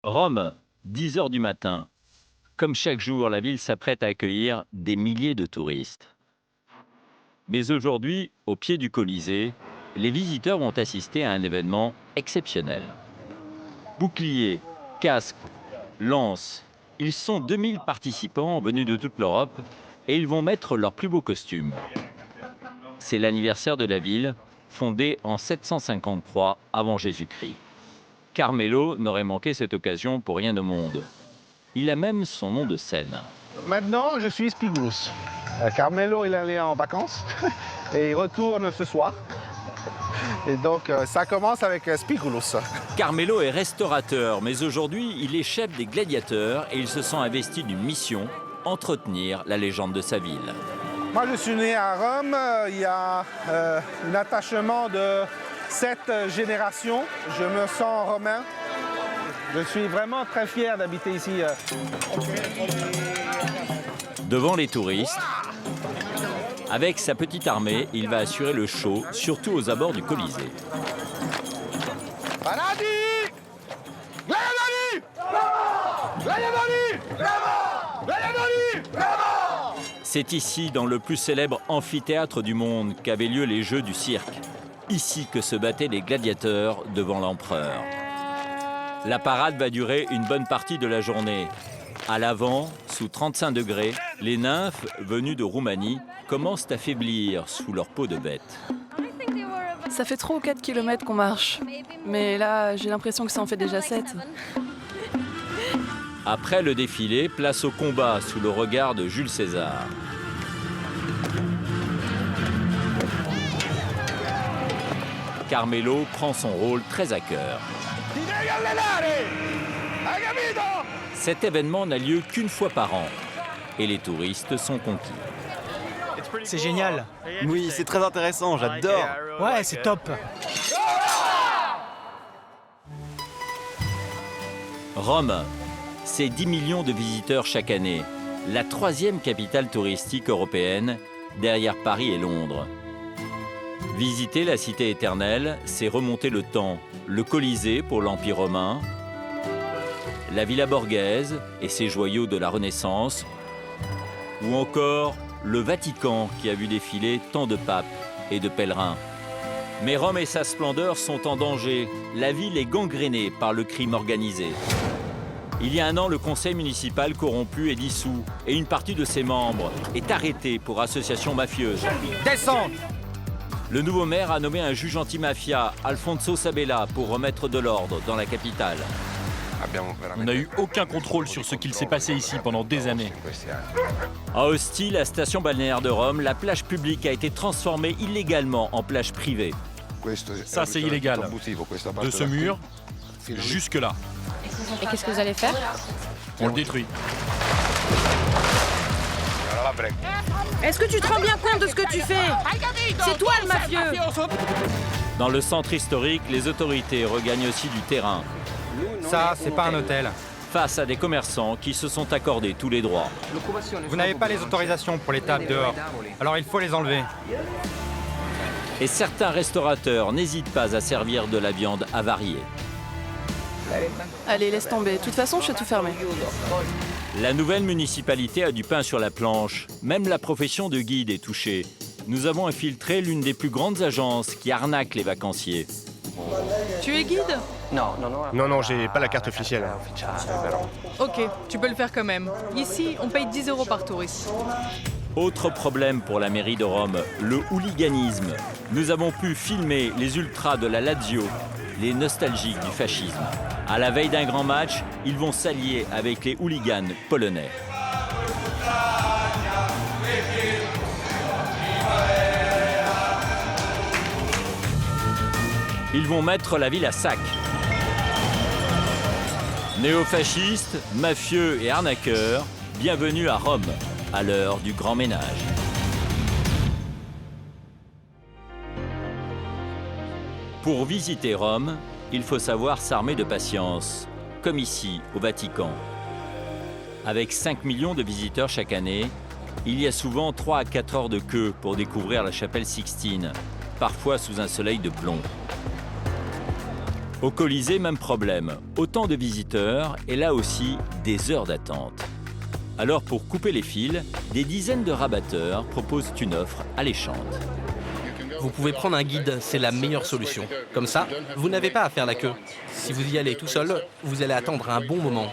Rome, 10 heures du matin. Comme chaque jour, la ville s'apprête à accueillir des milliers de touristes. Mais aujourd'hui, au pied du Colisée, les visiteurs vont assister à un événement exceptionnel. Boucliers, casques, lances, ils sont 2000 participants venus de toute l'Europe et ils vont mettre leurs plus beaux costumes. C'est l'anniversaire de la ville, fondée en 753 avant Jésus-Christ. Carmelo n'aurait manqué cette occasion pour rien au monde. Il a même son nom de scène. Maintenant, je suis Spigoulos. Carmelo, il est allé en vacances et il retourne ce soir. Et donc, ça commence avec Spigoulos. Carmelo est restaurateur, mais aujourd'hui, il est chef des gladiateurs et il se sent investi d'une mission, entretenir la légende de sa ville. Moi, je suis né à Rome. Il y a un attachement de 7 générations. Je me sens romain. Je suis vraiment très fier d'habiter ici. Devant les touristes, avec sa petite armée, il va assurer le show, surtout aux abords du Colisée. Paradis! Gladiatori! Gladiatori! Gladiatori! C'est ici, dans le plus célèbre amphithéâtre du monde, qu'avaient lieu les Jeux du cirque. Ici que se battaient les gladiateurs devant l'empereur. La parade va durer une bonne partie de la journée. À l'avant, sous 35 degrés, les nymphes, venues de Roumanie, commencent à faiblir sous leur peau de bête. Ça fait 3 ou 4 kilomètres qu'on marche. Mais là, j'ai l'impression que ça en fait déjà 7. Après le défilé, place au combat sous le regard de Jules César. Carmelo prend son rôle très à cœur. Cet événement n'a lieu qu'une fois par an et les touristes sont conquis. C'est génial. Oui, c'est très intéressant, j'adore. Ouais, c'est top. Rome, c'est 10 millions de visiteurs chaque année, la 3e capitale touristique européenne, derrière Paris et Londres. Visiter la cité éternelle, c'est remonter le temps, le Colisée pour l'Empire romain, la Villa Borghese et ses joyaux de la Renaissance, ou encore le Vatican qui a vu défiler tant de papes et de pèlerins. Mais Rome et sa splendeur sont en danger. La ville est gangrénée par le crime organisé. Il y a un an, le conseil municipal corrompu est dissous et une partie de ses membres est arrêtée pour association mafieuse. Descends. Le nouveau maire a nommé un juge anti-mafia, Alfonso Sabella, pour remettre de l'ordre dans la capitale. On n'a eu aucun contrôle sur ce qu'il s'est passé ici pendant des années. À Ostie, la station balnéaire de Rome, la plage publique a été transformée illégalement en plage privée. Ça, c'est illégal. De ce mur jusque-là. Et qu'est-ce que vous allez faire? On le détruit. Est-ce que tu te rends bien compte de ce que tu fais? C'est toi le mafieux! Dans le centre historique, les autorités regagnent aussi du terrain, Ça, c'est pas un hôtel. face à des commerçants qui se sont accordés tous les droits. Vous n'avez pas les autorisations pour les tables dehors. Alors il faut les enlever. Et certains restaurateurs n'hésitent pas à servir de la viande avariée. Allez, laisse tomber. De toute façon, je suis tout fermé. La nouvelle municipalité a du pain sur la planche. Même la profession de guide est touchée. Nous avons infiltré l'une des plus grandes agences qui arnaque les vacanciers. Tu es guide? Non, j'ai pas la carte officielle. Ok, tu peux le faire quand même. Ici, on paye 10 € par touriste. Autre problème pour la mairie de Rome, le hooliganisme. Nous avons pu filmer les ultras de la Lazio, les nostalgiques du fascisme. À la veille d'un grand match, ils vont s'allier avec les hooligans polonais. Ils vont mettre la ville à sac. Néofascistes, mafieux et arnaqueurs, bienvenue à Rome, à l'heure du grand ménage. Pour visiter Rome, il faut savoir s'armer de patience, comme ici, au Vatican. Avec 5 millions de visiteurs chaque année, il y a souvent 3 à 4 heures de queue pour découvrir la chapelle Sixtine, parfois sous un soleil de plomb. Au Colisée, même problème. Autant de visiteurs et là aussi des heures d'attente. Alors pour couper les fils, des dizaines de rabatteurs proposent une offre alléchante. Vous pouvez prendre un guide, c'est la meilleure solution. Comme ça, vous n'avez pas à faire la queue. Si vous y allez tout seul, vous allez attendre un bon moment.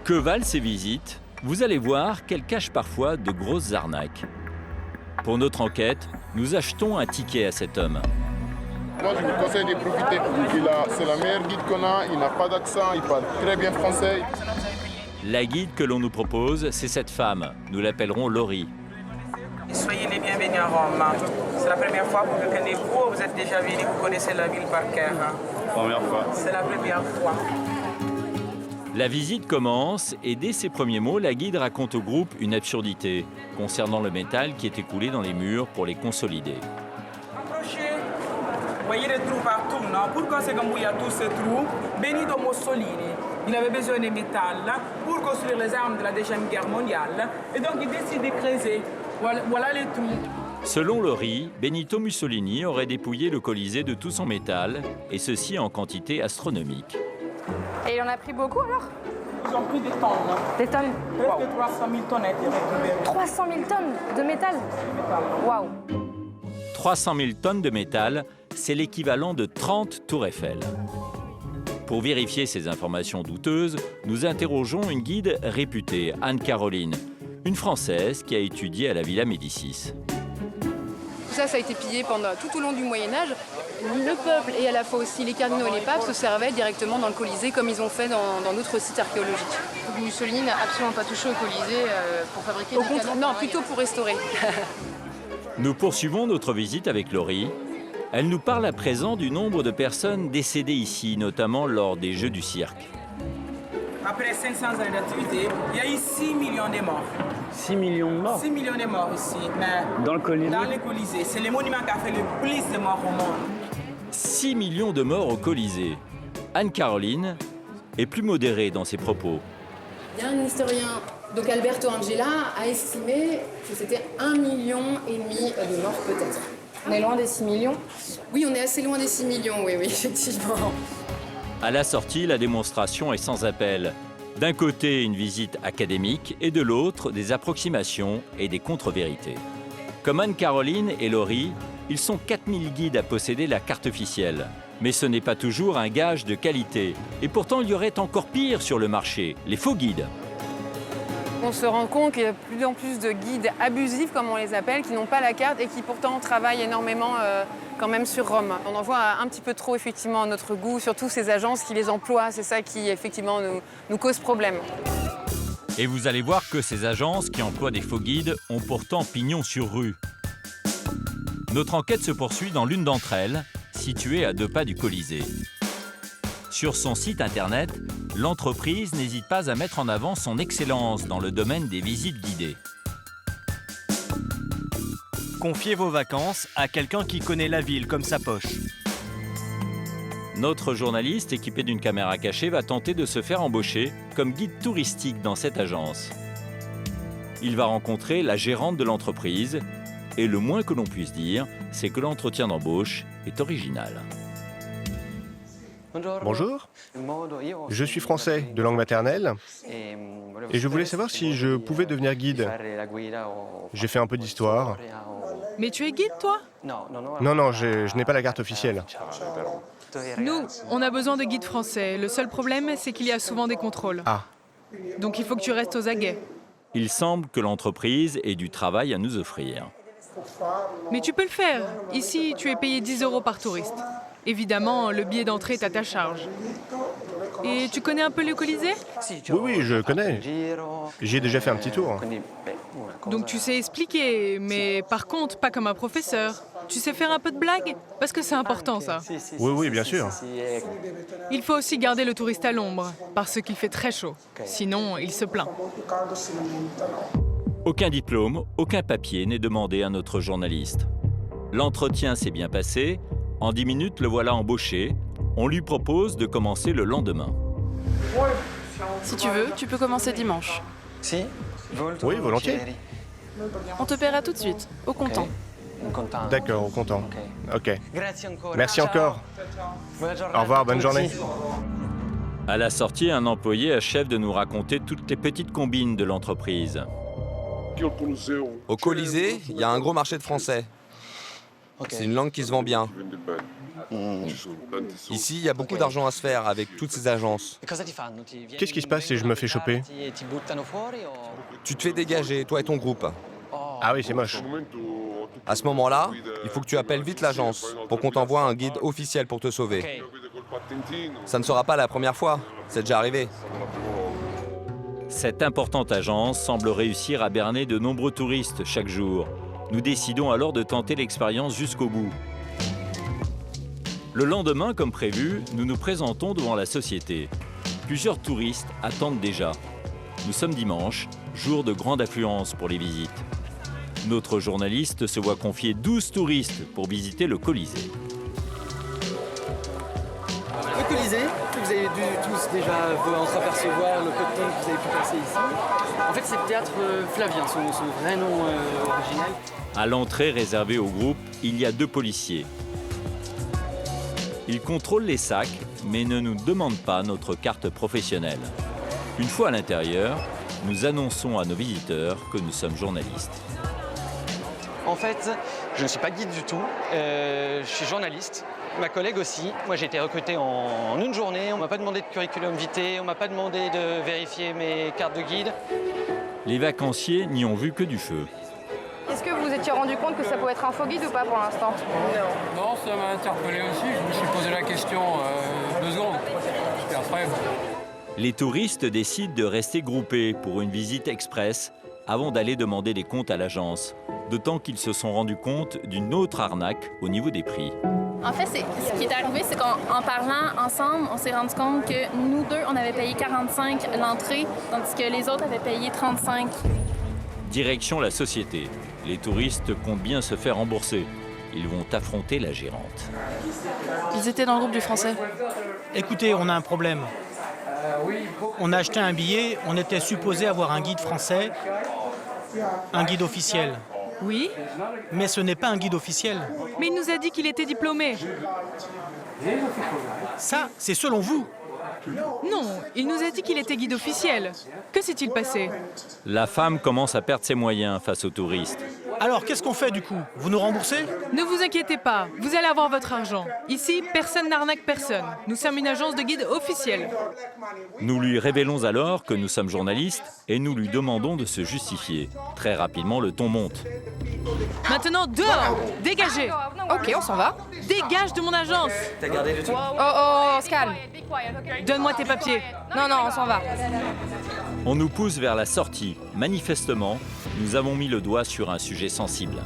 Que valent ces visites? Vous allez voir qu'elles cachent parfois de grosses arnaques. Pour notre enquête, nous achetons un ticket à cet homme. Moi, je vous conseille de profiter. C'est la meilleure guide qu'on a, il n'a pas d'accent, il parle très bien français. La guide que l'on nous propose, c'est cette femme. Nous l'appellerons Laurie. Soyez les bienvenus à Rome. C'est la première fois que vous venez vous êtes déjà venu, vous connaissez la ville par cœur. Première fois. C'est la première fois. La visite commence et dès ses premiers mots, la guide raconte au groupe une absurdité concernant le métal qui est écoulé dans les murs pour les consolider. Approchez. Vous voyez les trous partout, non? Pourquoi c'est comme il y a tous ces trous? Benito Mussolini, il avait besoin de métal pour construire les armes de la Deuxième Guerre mondiale et donc il décide de creuser. Voilà les trous. Selon Laurie, Benito Mussolini aurait dépouillé le Colisée de tout son métal, et ceci en quantité astronomique. Et il en a pris beaucoup alors? Ils ont pris des tonnes. Des tonnes? Presque 300 000 tonnes a été récupérées. 300 000 tonnes de métal? Waouh! 300 000 tonnes de métal, c'est l'équivalent de 30 tours Eiffel. Pour vérifier ces informations douteuses, nous interrogeons une guide réputée, Anne-Caroline, une Française qui a étudié à la Villa Médicis. Ça a été pillé tout au long du Moyen-Âge. Le peuple et à la fois aussi les cardinaux et les papes se servaient directement dans le Colisée comme ils ont fait dans d'autres sites archéologiques. Donc Mussolini n'a absolument pas touché au Colisée pour fabriquer des canons. Non, plutôt pour restaurer. Nous poursuivons notre visite avec Laurie. Elle nous parle à présent du nombre de personnes décédées ici, notamment lors des Jeux du cirque. Après 500 années d'activité, il y a eu 6 millions de morts. 6 millions de morts? 6 millions de morts ici. Mais dans le Colisée? Dans le Colisée. C'est le monument qui a fait le plus de morts au monde. 6 millions de morts au Colisée. Anne-Caroline est plus modérée dans ses propos. Il y a un historien, donc Alberto Angela, a estimé que c'était 1,5 million de morts peut-être. On est loin des 6 millions? Oui, on est assez loin des 6 millions, oui, effectivement. À la sortie, la démonstration est sans appel. D'un côté, une visite académique et de l'autre, des approximations et des contre-vérités. Comme Anne-Caroline et Laurie, ils sont 4000 guides à posséder la carte officielle. Mais ce n'est pas toujours un gage de qualité. Et pourtant, il y aurait encore pire sur le marché, les faux guides. On se rend compte qu'il y a de plus en plus de guides abusifs, comme on les appelle, qui n'ont pas la carte et qui pourtant travaillent énormément quand même sur Rome. On en voit un petit peu trop effectivement à notre goût, surtout ces agences qui les emploient. C'est ça qui effectivement nous cause problème. Et vous allez voir que ces agences qui emploient des faux guides ont pourtant pignon sur rue. Notre enquête se poursuit dans l'une d'entre elles, située à 2 pas du Colisée. Sur son site internet, l'entreprise n'hésite pas à mettre en avant son excellence dans le domaine des visites guidées. Confiez vos vacances à quelqu'un qui connaît la ville comme sa poche. Notre journaliste, équipé d'une caméra cachée, va tenter de se faire embaucher comme guide touristique dans cette agence. Il va rencontrer la gérante de l'entreprise et le moins que l'on puisse dire, c'est que l'entretien d'embauche est original. Bonjour, je suis français de langue maternelle et je voulais savoir si je pouvais devenir guide. J'ai fait un peu d'histoire. Mais tu es guide, toi? Non, je n'ai pas la carte officielle. Nous, on a besoin de guides français. Le seul problème, c'est qu'il y a souvent des contrôles. Ah. Donc il faut que tu restes aux aguets. Il semble que l'entreprise ait du travail à nous offrir. Mais tu peux le faire. Ici, tu es payé 10 € par touriste. Évidemment, le billet d'entrée est à ta charge. Et tu connais un peu le Colisée? Oui, je connais. J'y ai déjà fait un petit tour. Donc tu sais expliquer, mais par contre, pas comme un professeur. Tu sais faire un peu de blague? Parce que c'est important, ça. Oui, bien sûr. Il faut aussi garder le touriste à l'ombre, parce qu'il fait très chaud. Sinon, il se plaint. Aucun diplôme, aucun papier n'est demandé à notre journaliste. L'entretien s'est bien passé. En 10 minutes, le voilà embauché. On lui propose de commencer le lendemain. Si tu veux, tu peux commencer dimanche. Oui, volontiers. On te paiera tout de suite, au comptant. D'accord, content. Ok. Merci encore. Au revoir, bonne journée. À la sortie, un employé achève de nous raconter toutes les petites combines de l'entreprise. Au Colisée, il y a un gros marché de français. C'est une langue qui se vend bien. Ici, il y a beaucoup d'argent à se faire avec toutes ces agences. Qu'est-ce qui se passe si je me fais choper? Tu te fais dégager, toi et ton groupe. Ah oui, c'est moche. À ce moment-là, il faut que tu appelles vite l'agence pour qu'on t'envoie un guide officiel pour te sauver. Ça ne sera pas la première fois, c'est déjà arrivé. Cette importante agence semble réussir à berner de nombreux touristes chaque jour. Nous décidons alors de tenter l'expérience jusqu'au bout. Le lendemain, comme prévu, nous nous présentons devant la société. Plusieurs touristes attendent déjà. Nous sommes dimanche, jour de grande affluence pour les visites. Notre journaliste se voit confier 12 touristes pour visiter le Colisée. Le Colisée, que vous avez dû tous déjà entreapercevoir, le peu de temps que vous avez pu passer ici. En fait, c'est le théâtre Flavien, son vrai nom original. À l'entrée réservée au groupe, il y a 2 policiers. Ils contrôlent les sacs, mais ne nous demandent pas notre carte professionnelle. Une fois à l'intérieur, nous annonçons à nos visiteurs que nous sommes journalistes. En fait, je ne suis pas guide du tout, je suis journaliste. Ma collègue aussi. Moi, j'ai été recruté en une journée. On m'a pas demandé de curriculum vitae, on m'a pas demandé de vérifier mes cartes de guide. Les vacanciers n'y ont vu que du feu. Est-ce que vous vous étiez rendu compte que ça pouvait être un faux guide ou pas pour l'instant? Non, ça m'a interpellé aussi. Je me suis posé la question 2 secondes. Et après, Les touristes décident de rester groupés pour une visite express avant d'aller demander des comptes à l'agence. D'autant qu'ils se sont rendus compte d'une autre arnaque au niveau des prix. En fait, ce qui est arrivé, c'est qu'en parlant ensemble, on s'est rendu compte que nous deux, on avait payé 45 l'entrée, tandis que les autres avaient payé 35. Direction la société. Les touristes comptent bien se faire rembourser. Ils vont affronter la gérante. Ils étaient dans le groupe du français. Écoutez, on a un problème. On a acheté un billet, on était supposé avoir un guide français, un guide officiel. Oui? Mais ce n'est pas un guide officiel. Mais il nous a dit qu'il était diplômé. Ça, c'est selon vous. Non, il nous a dit qu'il était guide officiel. Que s'est-il passé? La femme commence à perdre ses moyens face aux touristes. Alors, qu'est-ce qu'on fait du coup? Vous nous remboursez? Ne vous inquiétez pas, vous allez avoir votre argent. Ici, personne n'arnaque personne. Nous sommes une agence de guide officielle. Nous lui révélons alors que nous sommes journalistes et nous lui demandons de se justifier. Très rapidement, le ton monte. Maintenant, dehors! Dégagez! Ok, on s'en va. Dégage de mon agence! T'as gardé le truc? Oh, on se calme. Donne-moi tes papiers. Non, on s'en va. On nous pousse vers la sortie. Manifestement, nous avons mis le doigt sur un sujet sensible.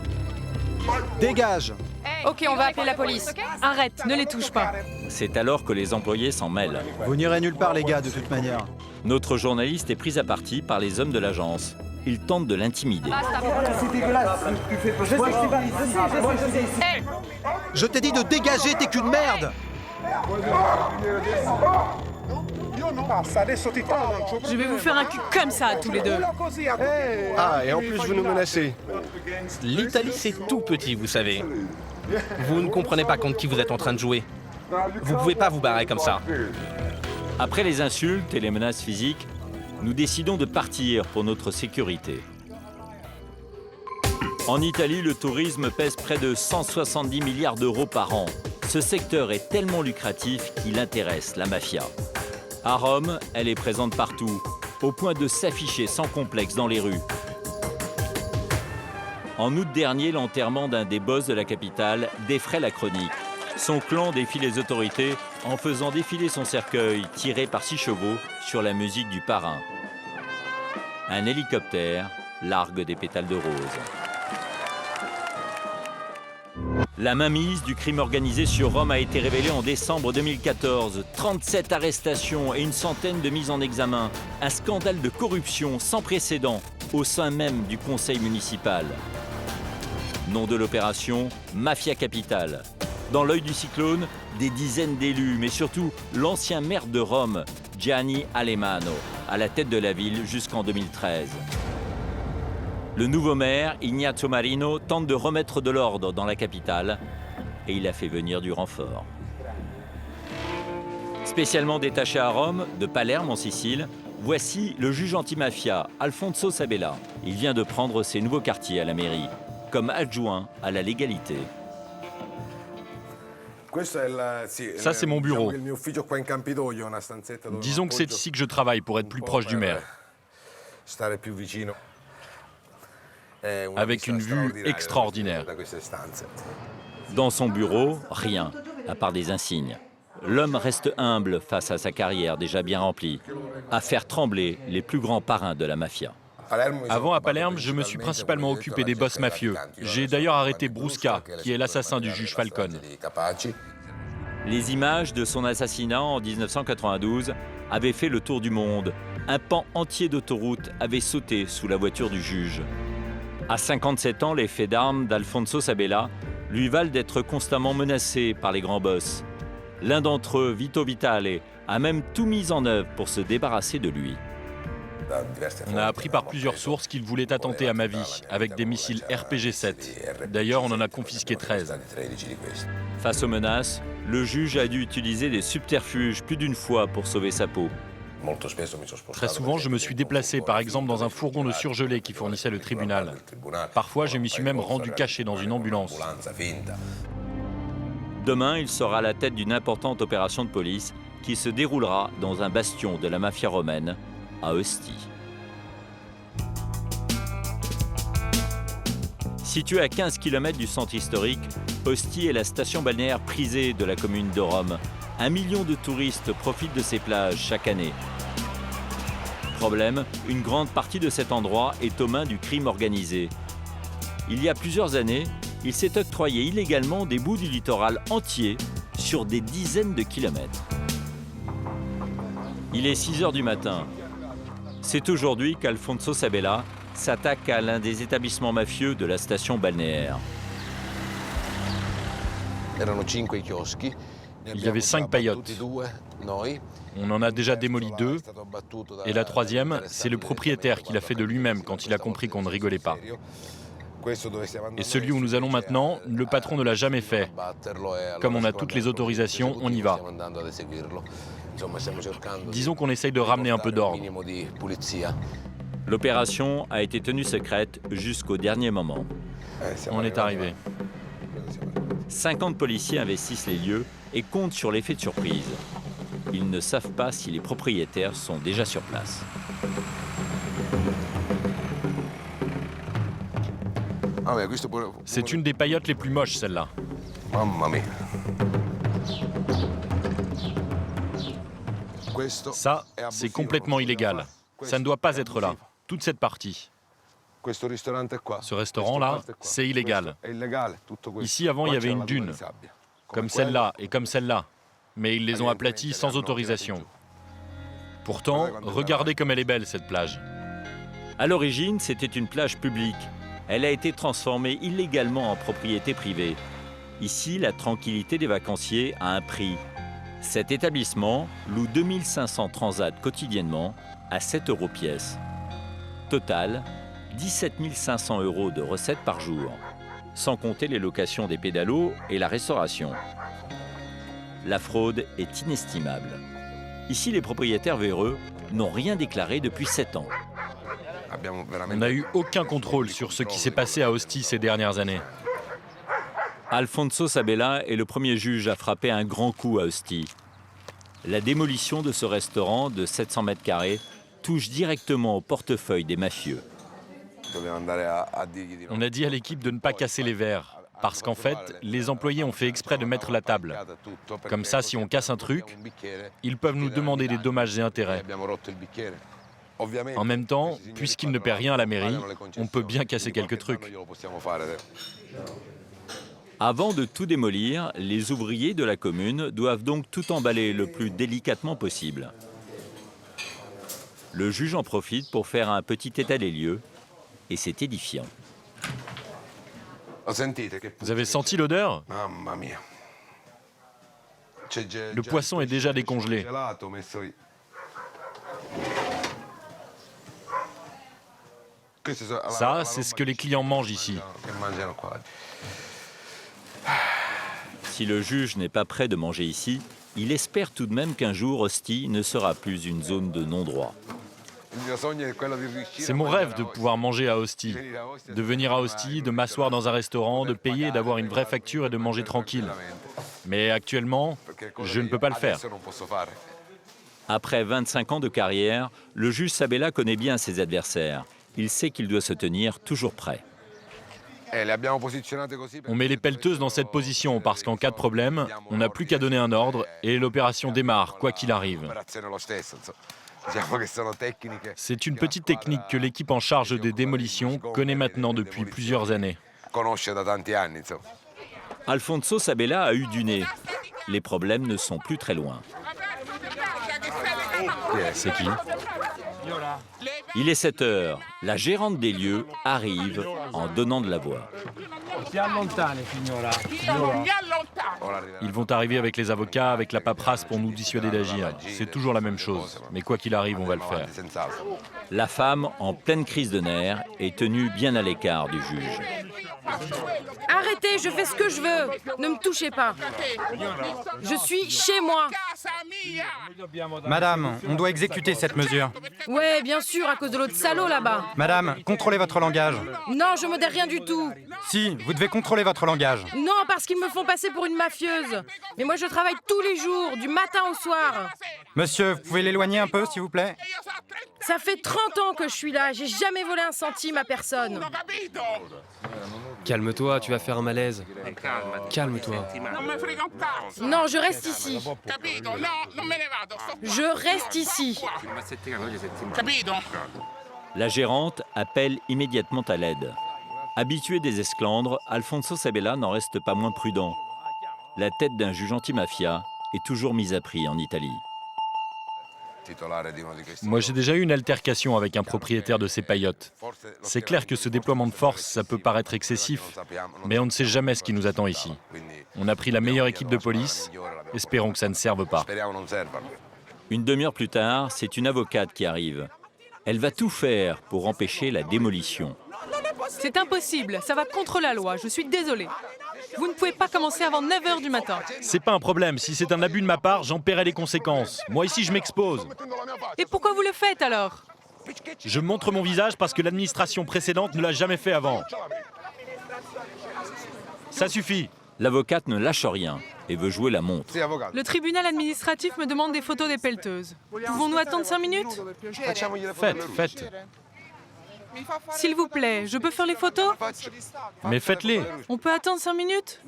Dégage! Ok, on va appeler la police. Arrête, ne les touche pas. C'est alors que les employés s'en mêlent. Vous n'irez nulle part, les gars, de toute manière. Notre journaliste est pris à partie par les hommes de l'agence. Ils tentent de l'intimider. C'est dégueulasse. Je t'ai dit de dégager, t'es qu'une merde! Je vais vous faire un cul comme ça, tous les deux. Ah, et en plus vous nous menacez. L'Italie, c'est tout petit, vous savez. Vous ne comprenez pas contre qui vous êtes en train de jouer. Vous pouvez pas vous barrer comme ça. Après les insultes et les menaces physiques, nous décidons de partir pour notre sécurité. En Italie, le tourisme pèse près de 170 milliards d'euros par an. Ce secteur est tellement lucratif qu'il intéresse la mafia. À Rome, elle est présente partout, au point de s'afficher sans complexe dans les rues. En août dernier, l'enterrement d'un des boss de la capitale défraie la chronique. Son clan défie les autorités en faisant défiler son cercueil tiré par 6 chevaux sur la musique du parrain. Un hélicoptère largue des pétales de rose. La mainmise du crime organisé sur Rome a été révélée en décembre 2014. 37 arrestations et une centaine de mises en examen. Un scandale de corruption sans précédent au sein même du conseil municipal. Nom de l'opération, Mafia Capitale. Dans l'œil du cyclone, des dizaines d'élus, mais surtout l'ancien maire de Rome, Gianni Alemanno, à la tête de la ville jusqu'en 2013. Le nouveau maire, Ignazio Marino, tente de remettre de l'ordre dans la capitale et il a fait venir du renfort. Spécialement détaché à Rome, de Palerme en Sicile, voici le juge antimafia, Alfonso Sabella. Il vient de prendre ses nouveaux quartiers à la mairie, comme adjoint à la légalité. Ça, c'est mon bureau. Disons que c'est ici que je travaille pour être plus proche du maire. Avec une vue extraordinaire. Dans son bureau, rien, à part des insignes. L'homme reste humble face à sa carrière déjà bien remplie, à faire trembler les plus grands parrains de la mafia. Avant, à Palerme, je me suis principalement occupé des boss mafieux. J'ai d'ailleurs arrêté Brusca, qui est l'assassin du juge Falcone. Les images de son assassinat en 1992 avaient fait le tour du monde. Un pan entier d'autoroute avait sauté sous la voiture du juge. À 57 ans, les faits d'armes d'Alfonso Sabella lui valent d'être constamment menacé par les grands boss. L'un d'entre eux, Vito Vitale, a même tout mis en œuvre pour se débarrasser de lui. On a appris par plusieurs sources qu'il voulait attenter à ma vie, avec des missiles RPG-7. D'ailleurs, on en a confisqué 13. Face aux menaces, le juge a dû utiliser des subterfuges plus d'une fois pour sauver sa peau. Très souvent, je me suis déplacé, par exemple, dans un fourgon de surgelés qui fournissait le tribunal. Parfois, je m'y suis même rendu caché dans une ambulance. Demain, il sera à la tête d'une importante opération de police qui se déroulera dans un bastion de la mafia romaine, à Ostie. Située à 15 km du centre historique, Ostie est la station balnéaire prisée de la commune de Rome. 1 million de touristes profitent de ces plages chaque année. Problème, une grande partie de cet endroit est aux mains du crime organisé. Il y a plusieurs années, il s'est octroyé illégalement des bouts du littoral entier sur des dizaines de kilomètres. Il est 6 h du matin. C'est aujourd'hui qu'Alfonso Sabella s'attaque à l'un des établissements mafieux de la station balnéaire. Il y avait 5 paillotes. On en a déjà démoli 2. Et la 3e, c'est le propriétaire qui l'a fait de lui-même quand il a compris qu'on ne rigolait pas. Et celui où nous allons maintenant, le patron ne l'a jamais fait. Comme on a toutes les autorisations, on y va. Disons qu'on essaye de ramener un peu d'ordre. L'opération a été tenue secrète jusqu'au dernier moment. On est arrivé. 50 policiers investissent les lieux et comptent sur l'effet de surprise. Ils ne savent pas si les propriétaires sont déjà sur place. C'est une des paillotes les plus moches, celle-là. Ça, c'est complètement illégal. Ça ne doit pas être là. Toute cette partie. Ce restaurant-là, c'est illégal. Ici, avant, il y avait une dune. Comme celle-là et comme celle-là. Mais ils les ont aplaties sans autorisation. Pourtant, regardez comme elle est belle, cette plage. À l'origine, c'était une plage publique. Elle a été transformée illégalement en propriété privée. Ici, la tranquillité des vacanciers a un prix. Cet établissement loue 2500 transats quotidiennement à 7 € pièce. Total, 17 500 € de recettes par jour, sans compter les locations des pédalos et la restauration. La fraude est inestimable. Ici, les propriétaires véreux n'ont rien déclaré depuis 7 ans. On n'a eu aucun contrôle sur ce qui s'est passé à Ostie ces dernières années. Alfonso Sabella est le premier juge à frapper un grand coup à Ostie. La démolition de ce restaurant de 700 mètres carrés touche directement au portefeuille des mafieux. On a dit à l'équipe de ne pas casser les verres, parce qu'en fait, les employés ont fait exprès de mettre la table. Comme ça, si on casse un truc, ils peuvent nous demander des dommages et intérêts. En même temps, puisqu'ils ne paient rien à la mairie, on peut bien casser quelques trucs. Avant de tout démolir, les ouvriers de la commune doivent donc tout emballer le plus délicatement possible. Le juge en profite pour faire un petit état des lieux, et c'est édifiant. Vous avez senti l'odeur? Le poisson est déjà décongelé. Ça, c'est ce que les clients mangent ici. Si le juge n'est pas prêt de manger ici, il espère tout de même qu'un jour, Ostie ne sera plus une zone de non-droit. C'est mon rêve de pouvoir manger à Ostie, de venir à Ostie, de m'asseoir dans un restaurant, de payer, d'avoir une vraie facture et de manger tranquille. Mais actuellement, je ne peux pas le faire. Après 25 ans de carrière, le juge Sabella connaît bien ses adversaires. Il sait qu'il doit se tenir toujours prêt. On met les pelleteuses dans cette position parce qu'en cas de problème, on n'a plus qu'à donner un ordre et l'opération démarre, quoi qu'il arrive. C'est une petite technique que l'équipe en charge des démolitions connaît maintenant depuis plusieurs années. Alfonso Sabella a eu du nez. Les problèmes ne sont plus très loin. C'est qui? Il est 7 heures. La gérante des lieux arrive en donnant de la voix. Ils vont arriver avec les avocats, avec la paperasse pour nous dissuader d'agir. C'est toujours la même chose. Mais quoi qu'il arrive, on va le faire. La femme, en pleine crise de nerfs, est tenue bien à l'écart du juge. Arrêtez, je fais ce que je veux. Ne me touchez pas. Je suis chez moi. Madame, on doit exécuter cette mesure. Ouais, bien sûr, à cause de l'autre salaud là-bas. Madame, contrôlez votre langage. Non, je modère rien du tout. Si, vous devez contrôler votre langage. Non, parce qu'ils me font passer pour une mafieuse. Mais moi, je travaille tous les jours, du matin au soir. Monsieur, vous pouvez l'éloigner un peu, s'il vous plaît? Ça fait 30 ans que je suis là. J'ai jamais volé un centime à personne. Calme-toi, tu vas faire un malaise. Calme-toi. Non, je reste ici. Je reste ici. La gérante appelle immédiatement à l'aide. Habitué des esclandres, Alfonso Sabella n'en reste pas moins prudent. La tête d'un juge anti-mafia est toujours mise à prix en Italie. Moi, j'ai déjà eu une altercation avec un propriétaire de ces paillotes. C'est clair que ce déploiement de force, ça peut paraître excessif, mais on ne sait jamais ce qui nous attend ici. On a pris la meilleure équipe de police, espérons que ça ne serve pas. Une demi-heure plus tard, c'est une avocate qui arrive. Elle va tout faire pour empêcher la démolition. C'est impossible, ça va contre la loi, je suis désolée. Vous ne pouvez pas commencer avant 9 h du matin. C'est pas un problème, si c'est un abus de ma part, j'en paierai les conséquences. Moi ici, je m'expose. Et pourquoi vous le faites alors? Je montre mon visage parce que l'administration précédente ne l'a jamais fait avant. Ça suffit. L'avocate ne lâche rien et veut jouer la montre. Le tribunal administratif me demande des photos des pelleteuses. Pouvons-nous attendre 5 minutes? Faites. S'il vous plaît, je peux faire les photos? Mais faites-les. On peut attendre 5 minutes?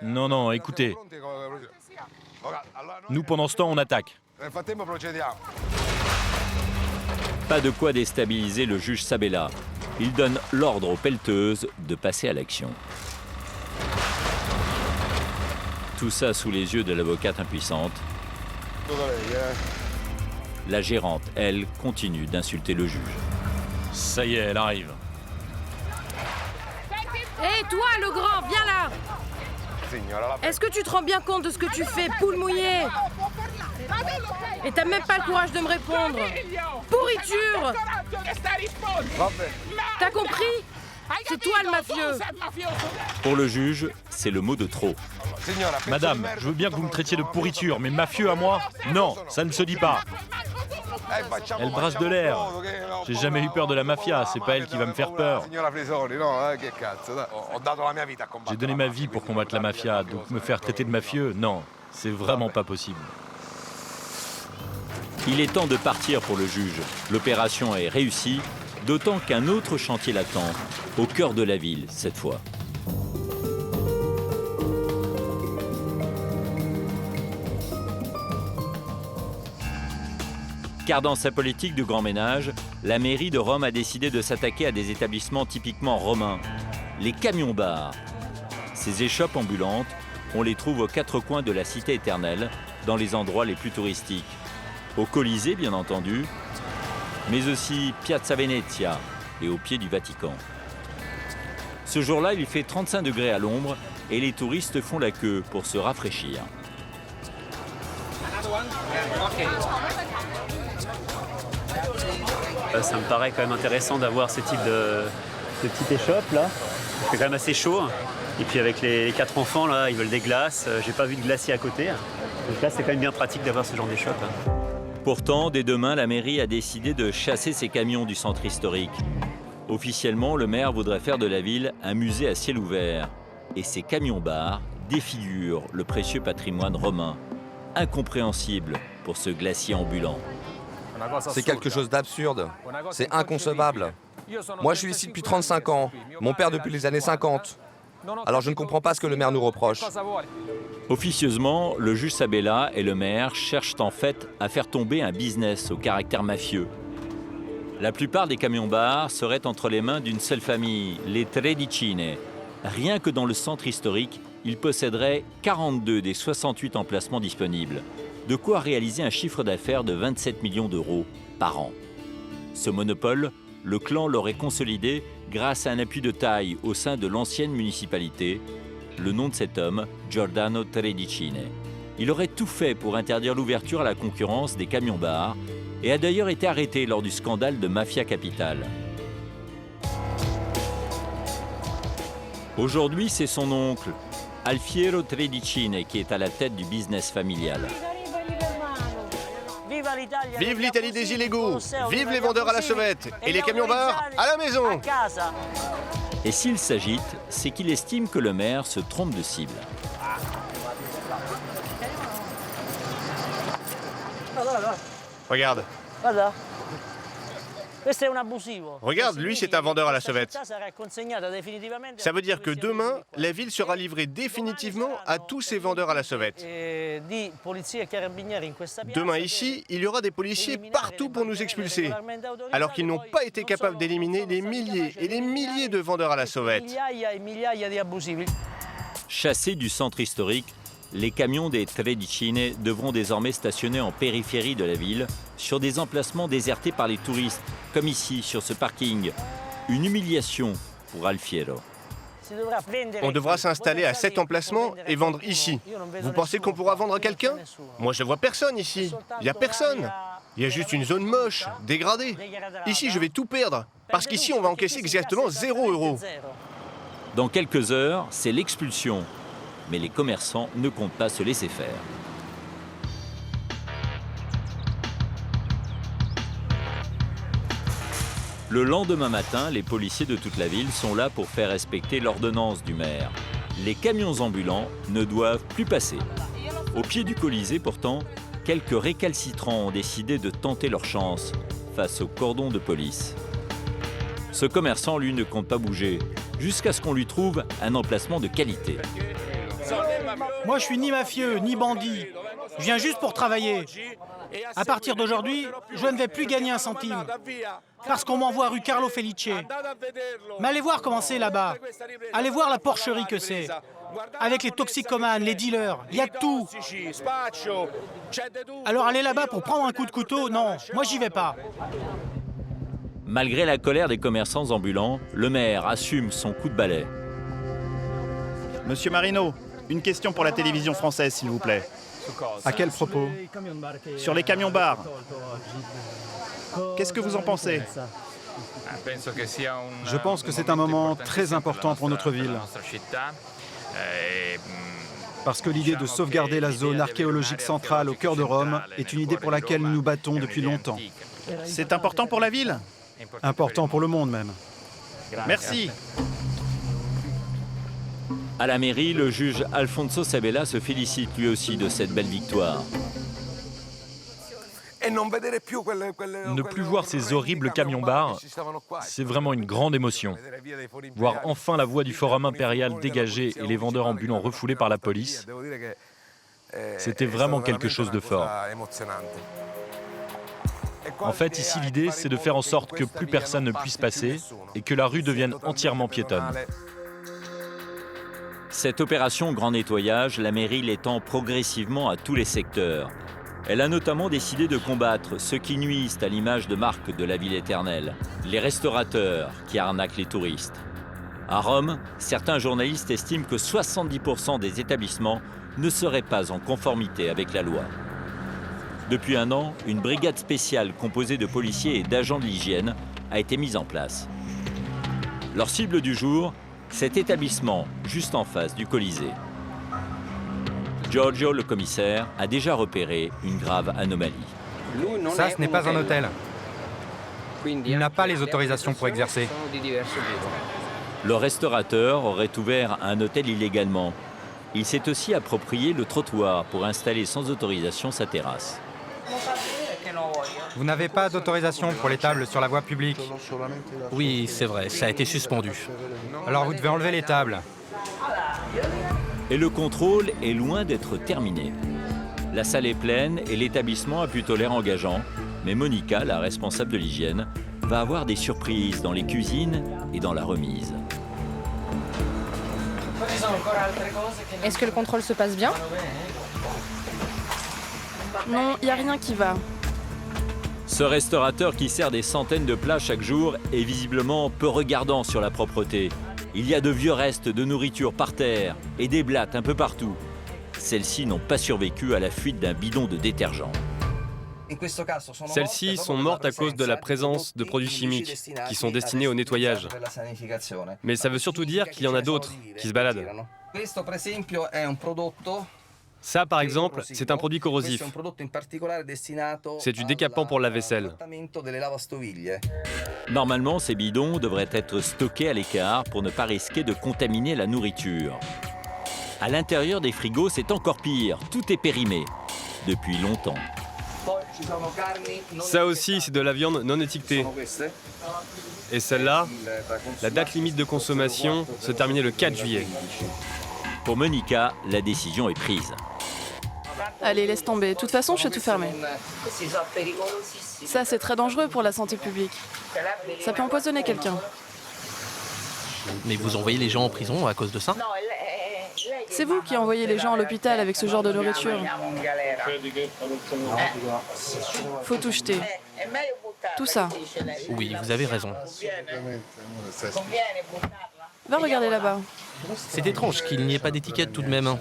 Non, écoutez. Nous, pendant ce temps, on attaque. Pas de quoi déstabiliser le juge Sabella. Il donne l'ordre aux pelleteuses de passer à l'action. Tout ça sous les yeux de l'avocate impuissante. La gérante, elle, continue d'insulter le juge. Ça y est, elle arrive. Hé, toi, le grand, viens là! Est-ce que tu te rends bien compte de ce que tu fais, poule mouillée? Et t'as même pas le courage de me répondre. Pourriture! T'as compris? C'est toi le mafieux! Pour le juge, c'est le mot de trop. Madame, je veux bien que vous me traitiez de pourriture, mais mafieux à moi? Non, ça ne se dit pas. Elle brasse de l'air. J'ai jamais eu peur de la mafia, c'est pas elle qui va me faire peur. J'ai donné ma vie pour combattre la mafia, donc me faire traiter de mafieux, non, c'est vraiment pas possible. Il est temps de partir pour le juge. L'opération est réussie, d'autant qu'un autre chantier l'attend, au cœur de la ville cette fois. Car dans sa politique de grand ménage, la mairie de Rome a décidé de s'attaquer à des établissements typiquement romains, les camions-bars. Ces échoppes ambulantes, on les trouve aux quatre coins de la cité éternelle, dans les endroits les plus touristiques. Au Colisée, bien entendu, mais aussi Piazza Venezia et au pied du Vatican. Ce jour-là, il fait 35 degrés à l'ombre et les touristes font la queue pour se rafraîchir. Ça me paraît quand même intéressant d'avoir ce type de petite échoppe là. Il fait quand même assez chaud. Et puis avec les 4 enfants là, ils veulent des glaces. J'ai pas vu de glacier à côté. Donc là, c'est quand même bien pratique d'avoir ce genre d'échoppe. Pourtant, dès demain, la mairie a décidé de chasser ces camions du centre historique. Officiellement, le maire voudrait faire de la ville un musée à ciel ouvert. Et ces camions-bars défigurent le précieux patrimoine romain. Incompréhensible pour ce glacier ambulant. C'est quelque chose d'absurde. C'est inconcevable. Moi, je suis ici depuis 35 ans. Mon père depuis les années 50. Alors je ne comprends pas ce que le maire nous reproche. Officieusement, le juge Sabella et le maire cherchent en fait à faire tomber un business au caractère mafieux. La plupart des camions-bars seraient entre les mains d'une seule famille, les Tredicine. Rien que dans le centre historique, ils posséderaient 42 des 68 emplacements disponibles. De quoi réaliser un chiffre d'affaires de 27 millions d'euros par an. Ce monopole, le clan l'aurait consolidé grâce à un appui de taille au sein de l'ancienne municipalité. Le nom de cet homme, Giordano Tredicine. Il aurait tout fait pour interdire l'ouverture à la concurrence des camions-bars et a d'ailleurs été arrêté lors du scandale de Mafia Capitale. Aujourd'hui, c'est son oncle, Alfiero Tredicine, qui est à la tête du business familial. Vive l'Italie des illégaux, vive les vendeurs à la sauvette et les camions-bars à la maison. Et s'il s'agite, c'est qu'il estime que le maire se trompe de cible. Regarde. Regarde, lui, c'est un vendeur à la sauvette. Ça veut dire que demain, la ville sera livrée définitivement à tous ces vendeurs à la sauvette. Demain, ici, il y aura des policiers partout pour nous expulser, alors qu'ils n'ont pas été capables d'éliminer les milliers et les milliers de vendeurs à la sauvette. Chassés du centre historique, les camions des Tredicine devront désormais stationner en périphérie de la ville, sur des emplacements désertés par les touristes, comme ici, sur ce parking. Une humiliation pour Alfiero. On devra s'installer à cet emplacement et vendre ici. Vous pensez qu'on pourra vendre à quelqu'un? Moi, je ne vois personne ici. Il n'y a personne. Il y a juste une zone moche, dégradée. Ici, je vais tout perdre, parce qu'ici, on va encaisser exactement 0 €. Dans quelques heures, c'est l'expulsion. Mais les commerçants ne comptent pas se laisser faire. Le lendemain matin, les policiers de toute la ville sont là pour faire respecter l'ordonnance du maire. Les camions ambulants ne doivent plus passer. Au pied du Colisée, pourtant, quelques récalcitrants ont décidé de tenter leur chance face au cordon de police. Ce commerçant, lui, ne compte pas bouger, jusqu'à ce qu'on lui trouve un emplacement de qualité. Moi, je suis ni mafieux, ni bandit. Je viens juste pour travailler. À partir d'aujourd'hui, je ne vais plus gagner un centime. Parce qu'on m'envoie rue Carlo Felice. Mais allez voir comment c'est là-bas. Allez voir la porcherie que c'est. Avec les toxicomanes, les dealers, il y a tout. Alors aller là-bas pour prendre un coup de couteau, non, moi j'y vais pas. Malgré la colère des commerçants ambulants, le maire assume son coup de balai. Monsieur Marino, une question pour la télévision française, s'il vous plaît. À quel propos? Sur les camions-bars. Qu'est-ce que vous en pensez? Je pense que c'est un moment très important pour notre ville. Parce que l'idée de sauvegarder la zone archéologique centrale au cœur de Rome est une idée pour laquelle nous nous battons depuis longtemps. C'est important pour la ville? Important pour le monde même. Merci. À la mairie, le juge Alfonso Sabella se félicite lui aussi de cette belle victoire. Ne plus voir ces horribles camions-bars, c'est vraiment une grande émotion. Voir enfin la voie du Forum impérial dégagée et les vendeurs ambulants refoulés par la police, c'était vraiment quelque chose de fort. En fait, ici, l'idée, c'est de faire en sorte que plus personne ne puisse passer et que la rue devienne entièrement piétonne. Cette opération grand nettoyage, la mairie l'étend progressivement à tous les secteurs. Elle a notamment décidé de combattre ceux qui nuisent à l'image de marque de la ville éternelle, les restaurateurs qui arnaquent les touristes. À Rome, certains journalistes estiment que 70% des établissements ne seraient pas en conformité avec la loi. Depuis un an, une brigade spéciale composée de policiers et d'agents de l'hygiène a été mise en place. Leur cible du jour, cet établissement juste en face du Colisée. Giorgio, le commissaire, a déjà repéré une grave anomalie. Ça, ce n'est pas un hôtel. Il n'a pas les autorisations pour exercer. Le restaurateur aurait ouvert un hôtel illégalement. Il s'est aussi approprié le trottoir pour installer sans autorisation sa terrasse. Vous n'avez pas d'autorisation pour les tables sur la voie publique. Oui, c'est vrai, ça a été suspendu. Alors vous devez enlever les tables. Et le contrôle est loin d'être terminé. La salle est pleine et l'établissement a plutôt l'air engageant. Mais Monica, la responsable de l'hygiène, va avoir des surprises dans les cuisines et dans la remise. Est-ce que le contrôle se passe bien? Non, il n'y a rien qui va. Ce restaurateur qui sert des centaines de plats chaque jour est visiblement peu regardant sur la propreté. Il y a de vieux restes de nourriture par terre et des blattes un peu partout. Celles-ci n'ont pas survécu à la fuite d'un bidon de détergent. Celles-ci sont mortes à cause de la présence de produits chimiques qui sont destinés au nettoyage. Mais ça veut surtout dire qu'il y en a d'autres qui se baladent. Ça, par exemple, c'est un produit corrosif. C'est du décapant pour la vaisselle. Normalement, ces bidons devraient être stockés à l'écart pour ne pas risquer de contaminer la nourriture. À l'intérieur des frigos, c'est encore pire. Tout est périmé. Depuis longtemps. Ça aussi, c'est de la viande non étiquetée. Et celle-là, la date limite de consommation se terminait le 4 juillet. Pour Monica, la décision est prise. Allez, laisse tomber. De toute façon, je sais tout fermer. Ça, c'est très dangereux pour la santé publique. Ça peut empoisonner quelqu'un. Mais vous envoyez les gens en prison à cause de ça? C'est vous qui envoyez les gens à l'hôpital avec ce genre de nourriture. Faut tout jeter. Tout ça. Oui, vous avez raison. Va regarder là-bas. C'est étrange qu'il n'y ait pas d'étiquette tout de même.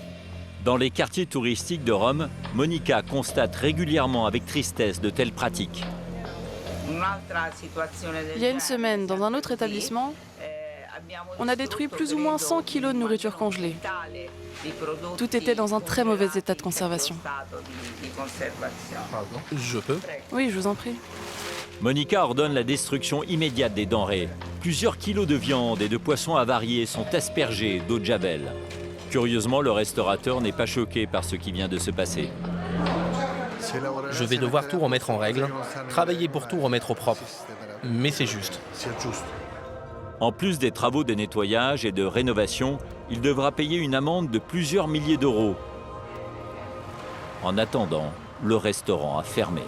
Dans les quartiers touristiques de Rome, Monica constate régulièrement avec tristesse de telles pratiques. Il y a une semaine, dans un autre établissement, on a détruit plus ou moins 100 kilos de nourriture congelée. Tout était dans un très mauvais état de conservation. Je peux? Oui, je vous en prie. Monica ordonne la destruction immédiate des denrées. Plusieurs kilos de viande et de poissons avariés sont aspergés d'eau de javel. Curieusement, le restaurateur n'est pas choqué par ce qui vient de se passer. Je vais devoir tout remettre en règle, travailler pour tout remettre au propre. Mais c'est juste. En plus des travaux de nettoyage et de rénovation, il devra payer une amende de plusieurs milliers d'euros. En attendant, le restaurant a fermé.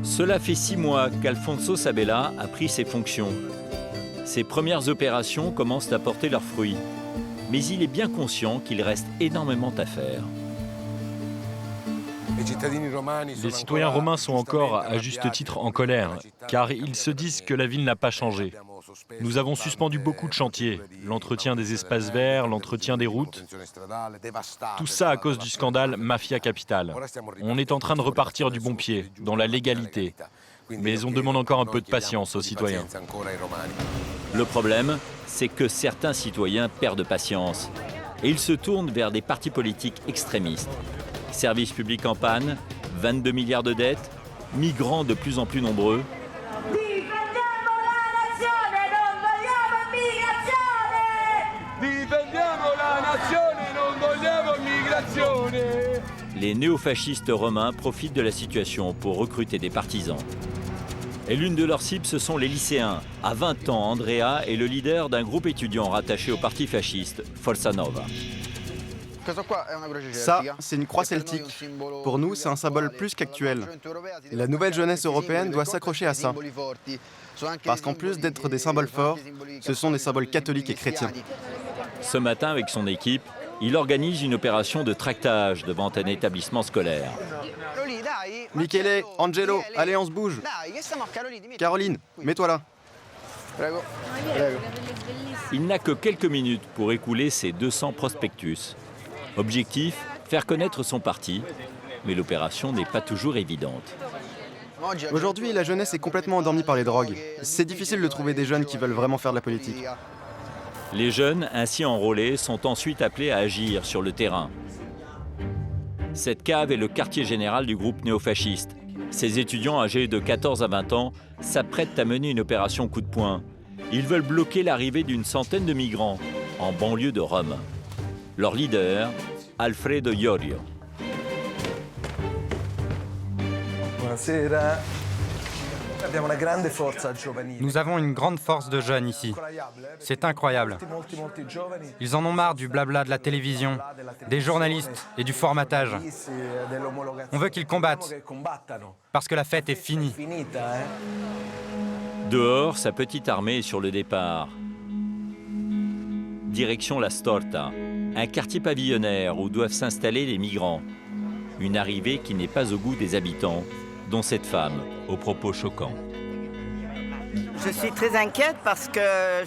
Cela fait 6 mois qu'Alfonso Sabella a pris ses fonctions. Ses premières opérations commencent à porter leurs fruits. Mais il est bien conscient qu'il reste énormément à faire. Les citoyens romains sont encore, à juste titre, en colère, car ils se disent que la ville n'a pas changé. Nous avons suspendu beaucoup de chantiers, l'entretien des espaces verts, l'entretien des routes. Tout ça à cause du scandale Mafia Capitale. On est en train de repartir du bon pied, dans la légalité. Mais on demande encore un peu de patience aux citoyens. Le problème, c'est que certains citoyens perdent patience. Et ils se tournent vers des partis politiques extrémistes. Services publics en panne, 22 milliards de dettes, migrants de plus en plus nombreux. Les néofascistes romains profitent de la situation pour recruter des partisans. Et l'une de leurs cibles, ce sont les lycéens. À 20 ans, Andrea est le leader d'un groupe étudiant rattaché au parti fasciste, Forza Nova. Ça, c'est une croix celtique. Pour nous, c'est un symbole plus qu'actuel. Et la nouvelle jeunesse européenne doit s'accrocher à ça. Parce qu'en plus d'être des symboles forts, ce sont des symboles catholiques et chrétiens. Ce matin, avec son équipe, il organise une opération de tractage devant un établissement scolaire. Michele, Angelo, allez, on se bouge. Caroline, mets-toi là. Il n'a que quelques minutes pour écouler ses 200 prospectus. Objectif, faire connaître son parti, mais l'opération n'est pas toujours évidente. Aujourd'hui, la jeunesse est complètement endormie par les drogues. C'est difficile de trouver des jeunes qui veulent vraiment faire de la politique. Les jeunes, ainsi enrôlés, sont ensuite appelés à agir sur le terrain. Cette cave est le quartier général du groupe néofasciste. Ces étudiants âgés de 14 à 20 ans s'apprêtent à mener une opération coup de poing. Ils veulent bloquer l'arrivée d'une centaine de migrants en banlieue de Rome. Leur leader, Alfredo Iorio. Nous avons une grande force de jeunes ici. C'est incroyable. Ils en ont marre du blabla de la télévision, des journalistes et du formatage. On veut qu'ils combattent, parce que la fête est finie. Dehors, sa petite armée est sur le départ. Direction La Storta, un quartier pavillonnaire où doivent s'installer les migrants. Une arrivée qui n'est pas au goût des habitants, dont cette femme, aux propos choquants. Je suis très inquiète parce que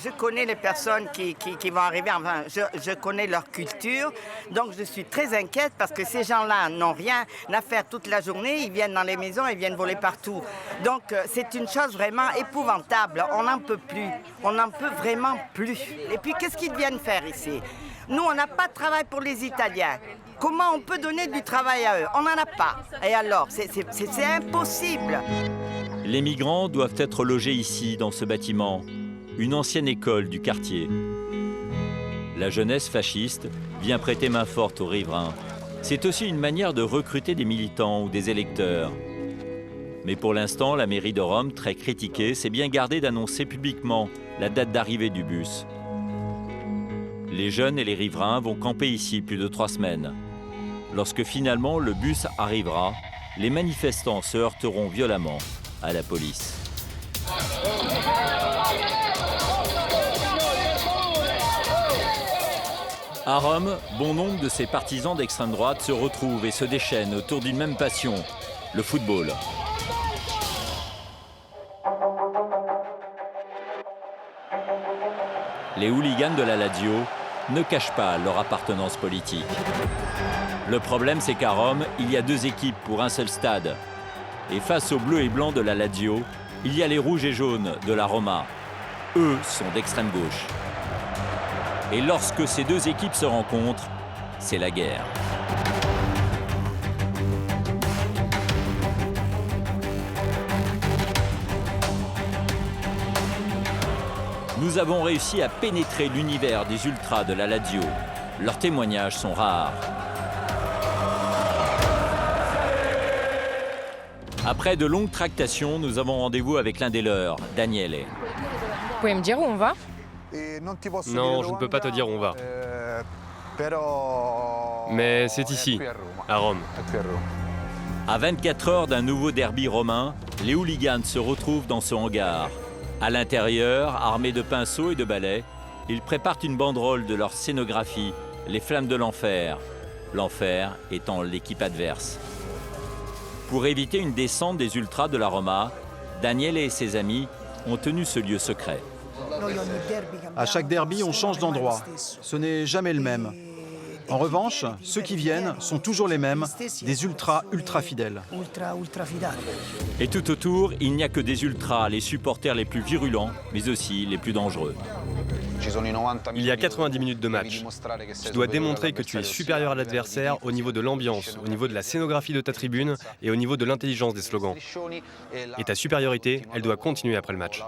je connais les personnes qui vont arriver, enfin, je connais leur culture, donc je suis très inquiète parce que ces gens-là n'ont rien à faire toute la journée, ils viennent dans les maisons, ils viennent voler partout. Donc c'est une chose vraiment épouvantable, on n'en peut plus, on n'en peut vraiment plus. Et puis qu'est-ce qu'ils viennent faire ici? Nous, on n'a pas de travail pour les Italiens. Comment on peut donner du travail à eux? On n'en a pas. Et alors, c'est impossible. Les migrants doivent être logés ici, dans ce bâtiment, une ancienne école du quartier. La jeunesse fasciste vient prêter main forte aux riverains. C'est aussi une manière de recruter des militants ou des électeurs. Mais pour l'instant, la mairie de Rome, très critiquée, s'est bien gardée d'annoncer publiquement la date d'arrivée du bus. Les jeunes et les riverains vont camper ici plus de 3 semaines. Lorsque finalement le bus arrivera, les manifestants se heurteront violemment à la police. À Rome, bon nombre de ces partisans d'extrême droite se retrouvent et se déchaînent autour d'une même passion, le football. Les hooligans de la Lazio ne cachent pas leur appartenance politique. Le problème, c'est qu'à Rome, il y a 2 équipes pour un seul stade. Et face aux bleus et blancs de la Lazio, il y a les rouges et jaunes de la Roma. Eux sont d'extrême gauche. Et lorsque ces 2 équipes se rencontrent, c'est la guerre. Nous avons réussi à pénétrer l'univers des ultras de la Lazio. Leurs témoignages sont rares. Après de longues tractations, nous avons rendez-vous avec l'un des leurs, Daniele. Vous pouvez me dire où on va? Non, je ne peux pas te dire où on va. Mais c'est ici, à Rome. À 24 heures d'un nouveau derby romain, les hooligans se retrouvent dans ce hangar. À l'intérieur, armés de pinceaux et de balais, ils préparent une banderole de leur scénographie, les flammes de l'enfer. L'enfer étant l'équipe adverse. Pour éviter une descente des ultras de la Roma, Daniele et ses amis ont tenu ce lieu secret. À chaque derby, on change d'endroit. Ce n'est jamais le même. En revanche, ceux qui viennent sont toujours les mêmes, des ultra fidèles. Et tout autour, il n'y a que des ultras, les supporters les plus virulents, mais aussi les plus dangereux. Il y a 90 minutes de match. Tu dois démontrer que tu es supérieur à l'adversaire au niveau de l'ambiance, au niveau de la scénographie de ta tribune et au niveau de l'intelligence des slogans. Et ta supériorité, elle doit continuer après le match.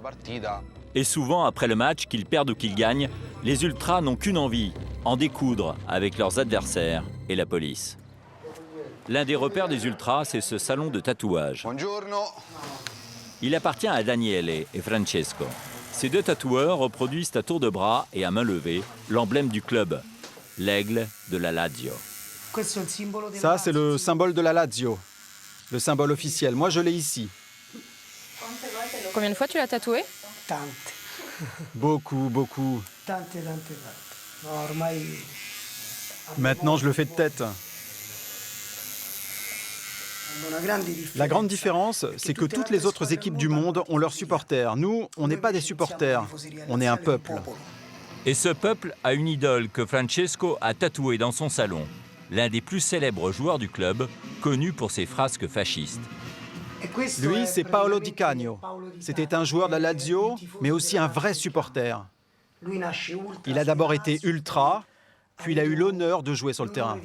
Et souvent, après le match, qu'ils perdent ou qu'ils gagnent, les ultras n'ont qu'une envie, en découdre avec leurs adversaires et la police. L'un des repères des ultras, c'est ce salon de tatouage. Il appartient à Daniele et Francesco. Ces 2 tatoueurs reproduisent à tour de bras et à main levée l'emblème du club, l'aigle de la Lazio. Ça, c'est le symbole de la Lazio, le symbole officiel. Moi, je l'ai ici. Combien de fois tu l'as tatoué? Beaucoup. Maintenant, je le fais de tête. La grande différence, c'est que toutes les autres équipes du monde ont leurs supporters. Nous, on n'est pas des supporters, on est un peuple. Et ce peuple a une idole que Francesco a tatouée dans son salon, l'un des plus célèbres joueurs du club, connu pour ses frasques fascistes. Lui, c'est Paolo Di Canio. C'était un joueur de la Lazio, mais aussi un vrai supporter. Il a d'abord été ultra, puis il a eu l'honneur de jouer sur le terrain.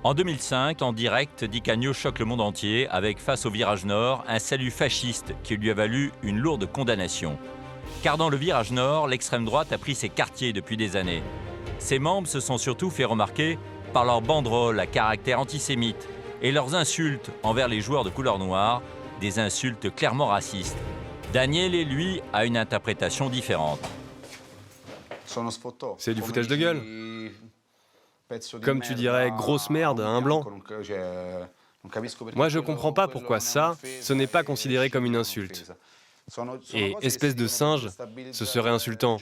En 2005, en direct, Di Canio choque le monde entier avec, face au virage nord, un salut fasciste qui lui a valu une lourde condamnation. Car dans le virage nord, l'extrême droite a pris ses quartiers depuis des années. Ses membres se sont surtout fait remarquer par leurs banderoles à caractère antisémite et leurs insultes envers les joueurs de couleur noire, des insultes clairement racistes. Daniele, lui, a une interprétation différente. C'est du foutage de gueule. Comme tu dirais, grosse merde à un blanc. Moi, je comprends pas pourquoi ça, ce n'est pas considéré comme une insulte. Et espèce de singe, ce serait insultant.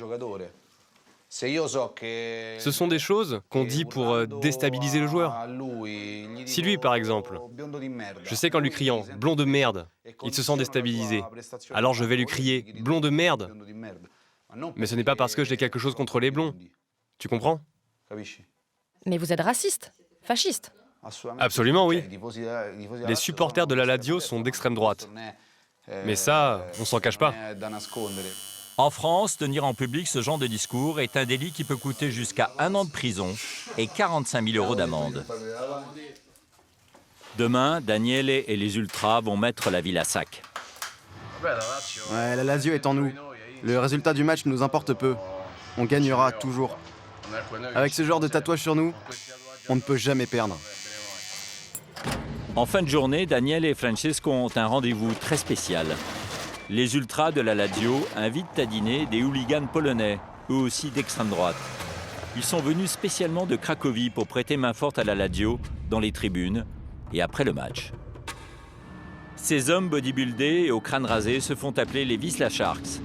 Ce sont des choses qu'on dit pour déstabiliser le joueur. Si lui, par exemple, je sais qu'en lui criant « blond de merde », il se sent déstabilisé, alors je vais lui crier « blond de merde ». Mais ce n'est pas parce que j'ai quelque chose contre les blonds. Tu comprends? Mais vous êtes raciste, fasciste. Absolument, oui. Les supporters de la Lazio sont d'extrême droite. Mais ça, on s'en cache pas. En France, tenir en public ce genre de discours est un délit qui peut coûter jusqu'à 1 an de prison et 45 000 € d'amende. Demain, Daniele et les ultras vont mettre la ville à sac. Ouais, la Lazio est en nous. Le résultat du match nous importe peu. On gagnera toujours. Avec ce genre de tatouage sur nous, on ne peut jamais perdre. En fin de journée, Daniele et Francesco ont un rendez-vous très spécial. Les ultras de la Lazio invitent à dîner des hooligans polonais, eux aussi d'extrême droite. Ils sont venus spécialement de Cracovie pour prêter main forte à la Lazio dans les tribunes et après le match. Ces hommes bodybuildés et au crâne rasé se font appeler les Wisła Sharks.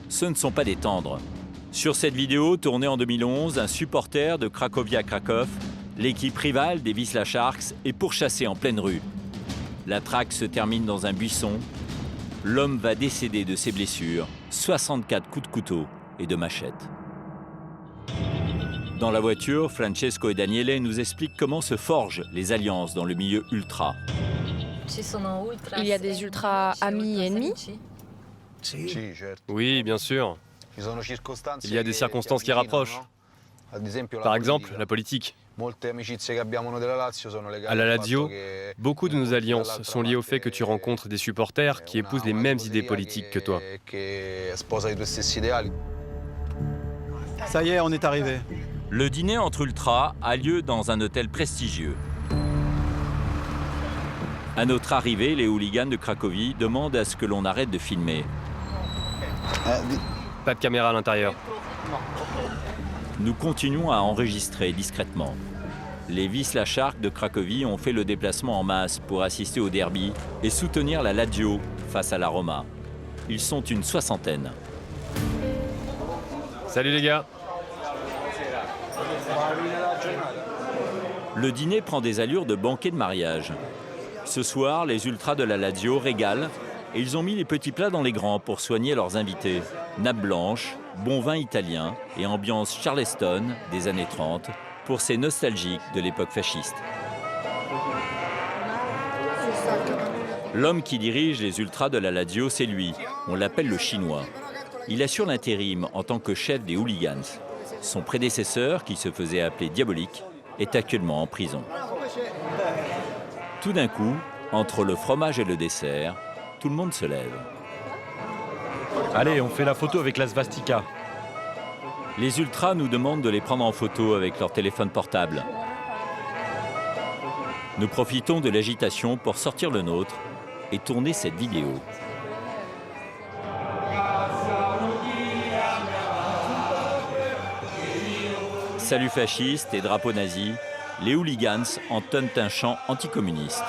Ce ne sont pas des tendres. Sur cette vidéo, tournée en 2011, un supporter de Cracovia Krakow, l'équipe rivale des Wisła Sharks, est pourchassé en pleine rue. La traque se termine dans un buisson. L'homme va décéder de ses blessures, 64 coups de couteau et de machette. Dans la voiture, Francesco et Daniele nous expliquent comment se forgent les alliances dans le milieu ultra. Il y a des ultras amis et ennemis? Oui, bien sûr. Il y a des circonstances qui rapprochent. Par exemple, la politique. À la Lazio, beaucoup de nos alliances sont liées au fait que tu rencontres des supporters qui épousent les mêmes idées politiques que toi. Ça y est, on est arrivé. Le dîner entre ultras a lieu dans un hôtel prestigieux. À notre arrivée, les hooligans de Cracovie demandent à ce que l'on arrête de filmer. Pas de caméra à l'intérieur. Nous continuons à enregistrer discrètement. Les Wisła Sharks de Cracovie ont fait le déplacement en masse pour assister au derby et soutenir la Lazio face à la Roma. Ils sont une 60aine. Salut les gars. Le dîner prend des allures de banquet de mariage. Ce soir, les ultras de la Lazio régalent et ils ont mis les petits plats dans les grands pour soigner leurs invités. Nappe blanche, bon vin italien et ambiance Charleston des années 30 pour ces nostalgiques de l'époque fasciste. L'homme qui dirige les ultras de la Lazio, c'est lui. On l'appelle le Chinois. Il assure l'intérim en tant que chef des hooligans. Son prédécesseur, qui se faisait appeler Diabolique, est actuellement en prison. Tout d'un coup, entre le fromage et le dessert, tout le monde se lève. Allez, on fait la photo avec la svastika. Les ultras nous demandent de les prendre en photo avec leur téléphone portable. Nous profitons de l'agitation pour sortir le nôtre et tourner cette vidéo. Salut fasciste et drapeau nazi, les hooligans entonnent un chant anticommuniste.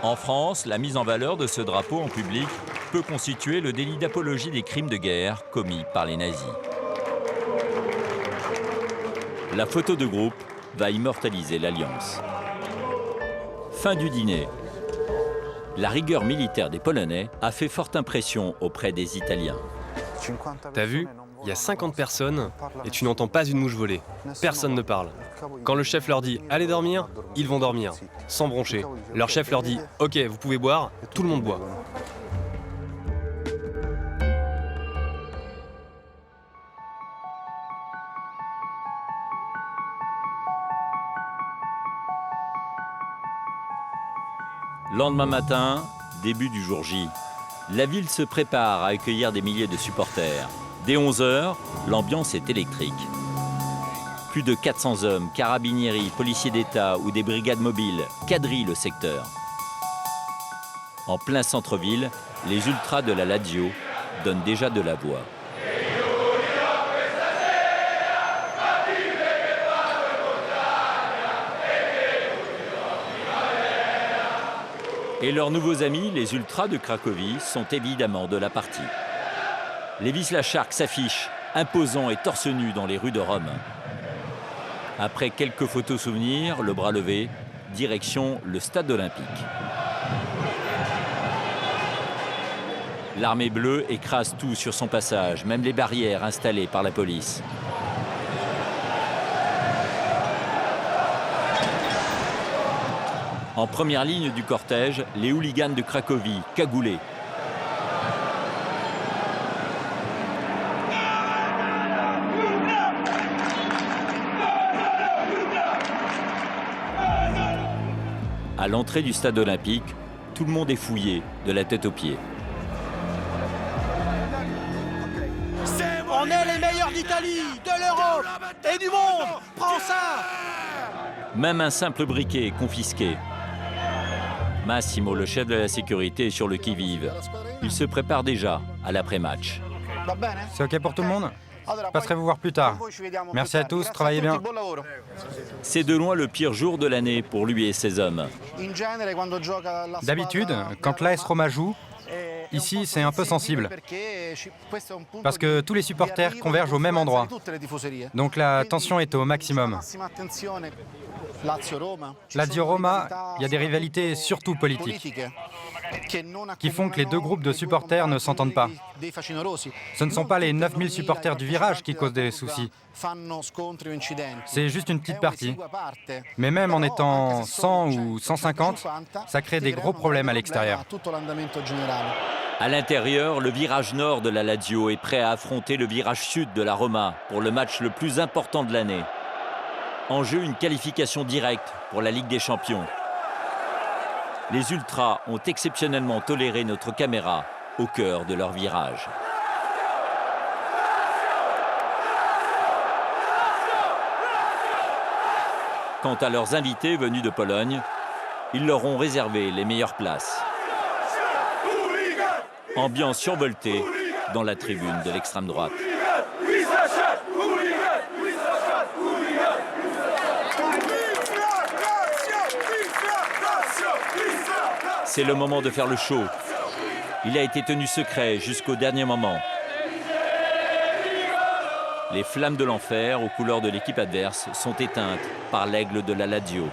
En France, la mise en valeur de ce drapeau en public peut constituer le délit d'apologie des crimes de guerre commis par les nazis. La photo de groupe va immortaliser l'alliance. Fin du dîner. La rigueur militaire des Polonais a fait forte impression auprès des Italiens. T'as vu? Il y a 50 personnes et tu n'entends pas une mouche voler. Personne ne parle. Quand le chef leur dit « allez dormir », ils vont dormir, sans broncher. Leur chef leur dit « ok, vous pouvez boire », tout le monde boit. Lendemain matin, début du jour J. La ville se prépare à accueillir des milliers de supporters. Dès 11h, l'ambiance est électrique. Plus de 400 hommes, carabinieri, policiers d'État ou des brigades mobiles quadrillent le secteur. En plein centre-ville, les ultras de la Lazio donnent déjà de la voix. Et leurs nouveaux amis, les ultras de Cracovie, sont évidemment de la partie. Les Wisła Sharks s'affichent, imposants et torse nu dans les rues de Rome. Après quelques photos souvenirs, le bras levé, direction le stade olympique. L'armée bleue écrase tout sur son passage, même les barrières installées par la police. En première ligne du cortège, les hooligans de Cracovie, cagoulés. À l'entrée du stade olympique, tout le monde est fouillé, de la tête aux pieds. On est les meilleurs d'Italie, de l'Europe et du monde. Prends ça! Même un simple briquet est confisqué. Massimo, le chef de la sécurité, est sur le qui-vive. Il se prépare déjà à l'après-match. C'est OK pour tout le monde? Je passerai vous voir plus tard. Merci à tous, travaillez bien. C'est de loin le pire jour de l'année pour lui et ses hommes. D'habitude, quand l'AS Roma joue, ici c'est un peu sensible. Parce que tous les supporters convergent au même endroit. Donc la tension est au maximum. Lazio-Roma, il y a des rivalités surtout politiques qui font que les deux groupes de supporters ne s'entendent pas. Ce ne sont pas les 9000 supporters du virage qui causent des soucis. C'est juste une petite partie. Mais même en étant 100 ou 150, ça crée des gros problèmes à l'extérieur. À l'intérieur, le virage nord de la Lazio est prêt à affronter le virage sud de la Roma pour le match le plus important de l'année. En jeu, une qualification directe pour la Ligue des Champions. Les Ultras ont exceptionnellement toléré notre caméra au cœur de leur virage. Quant à leurs invités venus de Pologne, ils leur ont réservé les meilleures places. Ambiance survoltée dans la tribune de l'extrême droite. C'est le moment de faire le show. Il a été tenu secret jusqu'au dernier moment. Les flammes de l'enfer aux couleurs de l'équipe adverse sont éteintes par l'aigle de la Lazio.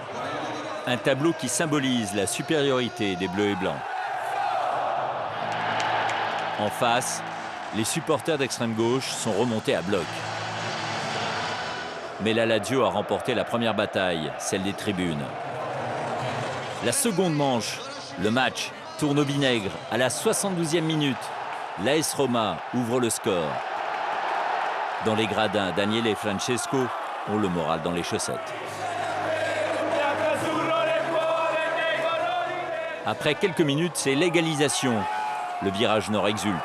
Un tableau qui symbolise la supériorité des Bleus et Blancs. En face, les supporters d'extrême gauche sont remontés à bloc. Mais la Lazio a remporté la première bataille, celle des tribunes. La seconde manche, le match tourne au vinaigre à la 72e minute. L'AS Roma ouvre le score. Dans les gradins, Daniele et Francesco ont le moral dans les chaussettes. Après quelques minutes, c'est l'égalisation. Le virage nord exulte.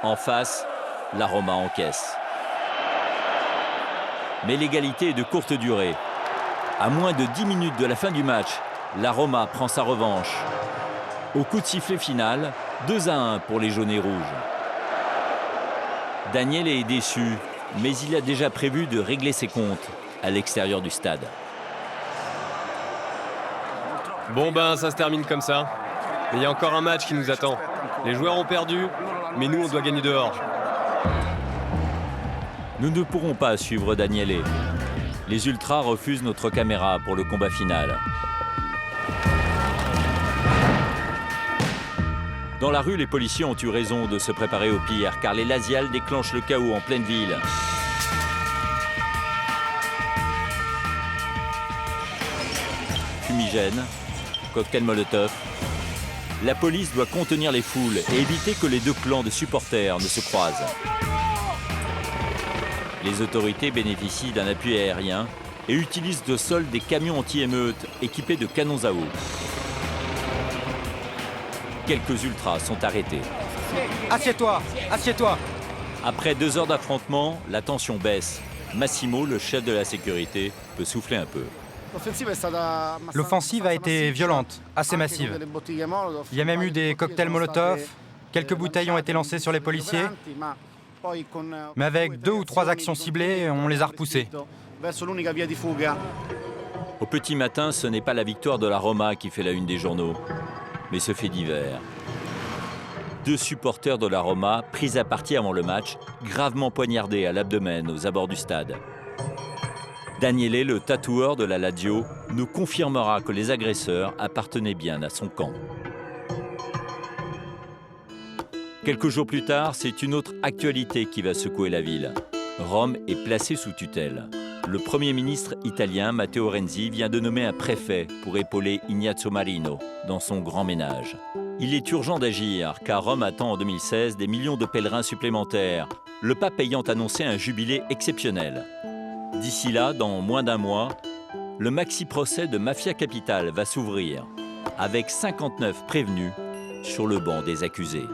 En face, la Roma encaisse. Mais l'égalité est de courte durée. À moins de 10 minutes de la fin du match, la Roma prend sa revanche. Au coup de sifflet final, 2-1 pour les jaunes et rouges. Daniele est déçu, mais il a déjà prévu de régler ses comptes à l'extérieur du stade. Bon ben, ça se termine comme ça. Mais il y a encore un match qui nous attend. Les joueurs ont perdu, mais nous, on doit gagner dehors. Nous ne pourrons pas suivre Daniele. Les ultras refusent notre caméra pour le combat final. Dans la rue, les policiers ont eu raison de se préparer au pire, car les lasiales déclenchent le chaos en pleine ville. Fumigène, cocktail Molotov. La police doit contenir les foules et éviter que les deux clans de supporters ne se croisent. Les autorités bénéficient d'un appui aérien et utilisent de sol des camions anti-émeutes équipés de canons à eau. Quelques ultras sont arrêtés. Assieds-toi, assieds-toi. Après 2 heures d'affrontement, la tension baisse. Massimo, le chef de la sécurité, peut souffler un peu. L'offensive a été violente, assez massive. Il y a même eu des cocktails Molotov, quelques bouteilles ont été lancées sur les policiers, mais avec 2 ou 3 actions ciblées, on les a repoussés. Au petit matin, ce n'est pas la victoire de la Roma qui fait la une des journaux, mais ce fait divers. 2 supporters de la Roma, pris à partie avant le match, gravement poignardés à l'abdomen aux abords du stade. Daniele, le tatoueur de la Lazio, nous confirmera que les agresseurs appartenaient bien à son camp. Quelques jours plus tard, c'est une autre actualité qui va secouer la ville. Rome est placée sous tutelle. Le Premier ministre italien, Matteo Renzi, vient de nommer un préfet pour épauler Ignazio Marino dans son grand ménage. Il est urgent d'agir, car Rome attend en 2016 des millions de pèlerins supplémentaires, le pape ayant annoncé un jubilé exceptionnel. D'ici là, dans moins d'1 mois, le maxi-procès de Mafia Capitale va s'ouvrir, avec 59 prévenus sur le banc des accusés.